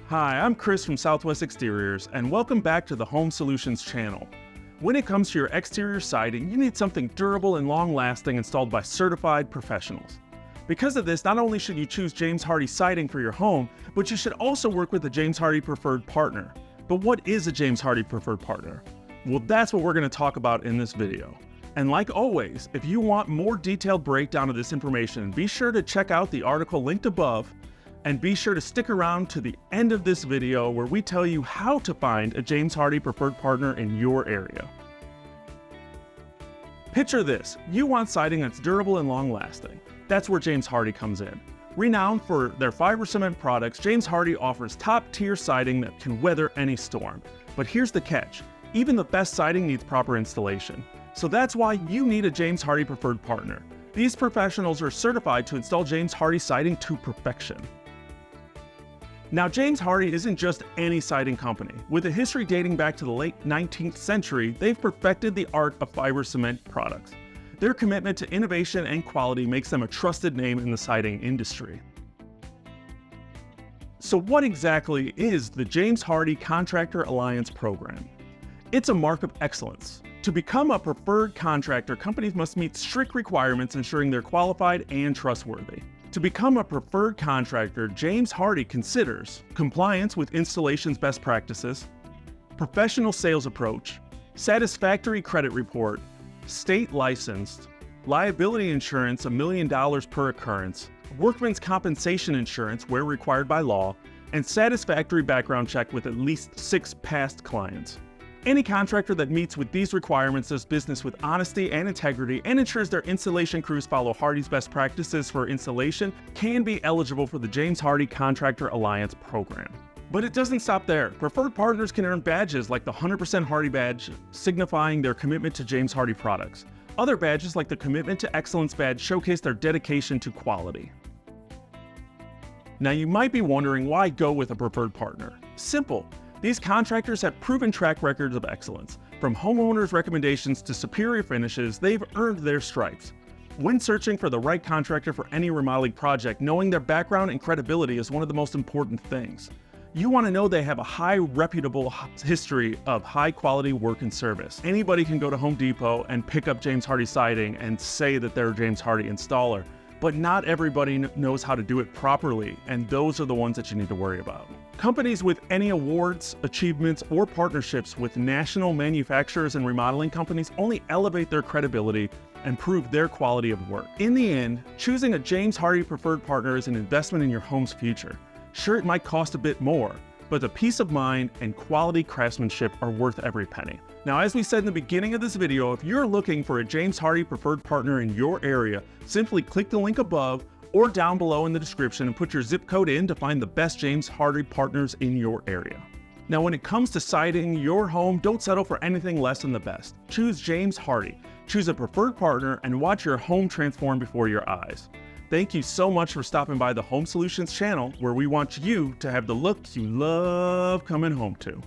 Hi, I'm Chris from Southwest Exteriors, and welcome back to the Home Solutions channel. When it comes to your exterior siding, you need something durable and long-lasting installed by certified professionals. Because of this, not only should you choose James Hardie siding for your home, but you should also work with the James Hardie Preferred Partner. But what is a James Hardie Preferred Partner? Well, that's what we're going to talk about in this video. And like always, if you want more detailed breakdown of this information, be sure to check out the article linked above, and be sure to stick around to the end of this video where we tell you how to find a James Hardie Preferred Partner in your area. Picture this, you want siding that's durable and long-lasting. That's where James Hardie comes in. Renowned for their fiber cement products, James Hardie offers top-tier siding that can weather any storm. But here's the catch, even the best siding needs proper installation. So that's why you need a James Hardie Preferred Partner. These professionals are certified to install James Hardie siding to perfection. Now, James Hardie isn't just any siding company. With a history dating back to the late 19th century, they've perfected the art of fiber cement products. Their commitment to innovation and quality makes them a trusted name in the siding industry. So what exactly is the James Hardie Contractor Alliance program? It's a mark of excellence. To become a preferred contractor, companies must meet strict requirements ensuring they're qualified and trustworthy. To become a preferred contractor, James Hardie considers compliance with installation's best practices, professional sales approach, satisfactory credit report, state licensed, liability insurance $1 million per occurrence, workman's compensation insurance where required by law, and satisfactory background check with at least 6 past clients. Any contractor that meets with these requirements does business with honesty and integrity and ensures their installation crews follow Hardie's best practices for installation can be eligible for the James Hardie Contractor Alliance program. But it doesn't stop there. Preferred partners can earn badges like the 100% Hardie badge, signifying their commitment to James Hardie products. Other badges like the Commitment to Excellence badge showcase their dedication to quality. Now you might be wondering why go with a preferred partner. Simple. These contractors have proven track records of excellence. From homeowners' recommendations to superior finishes, they've earned their stripes. When searching for the right contractor for any remodeling project, knowing their background and credibility is one of the most important things. You want to know they have a high reputable history of high quality work and service. Anybody can go to Home Depot and pick up James Hardie siding and say that they're a James Hardie installer, but not everybody knows how to do it properly, and those are the ones that you need to worry about. Companies with any awards, achievements, or partnerships with national manufacturers and remodeling companies only elevate their credibility and prove their quality of work. In the end, choosing a James Hardie Preferred Partner is an investment in your home's future. Sure, it might cost a bit more, but the peace of mind and quality craftsmanship are worth every penny. Now, as we said in the beginning of this video, if you're looking for a James Hardie Preferred Partner in your area, simply click the link above or down below in the description and put your zip code in to find the best James Hardie partners in your area. Now, when it comes to siding your home, don't settle for anything less than the best. Choose James Hardie. Choose a preferred partner and watch your home transform before your eyes. Thank you so much for stopping by the Home Solutions channel, where we want you to have the look you love coming home to.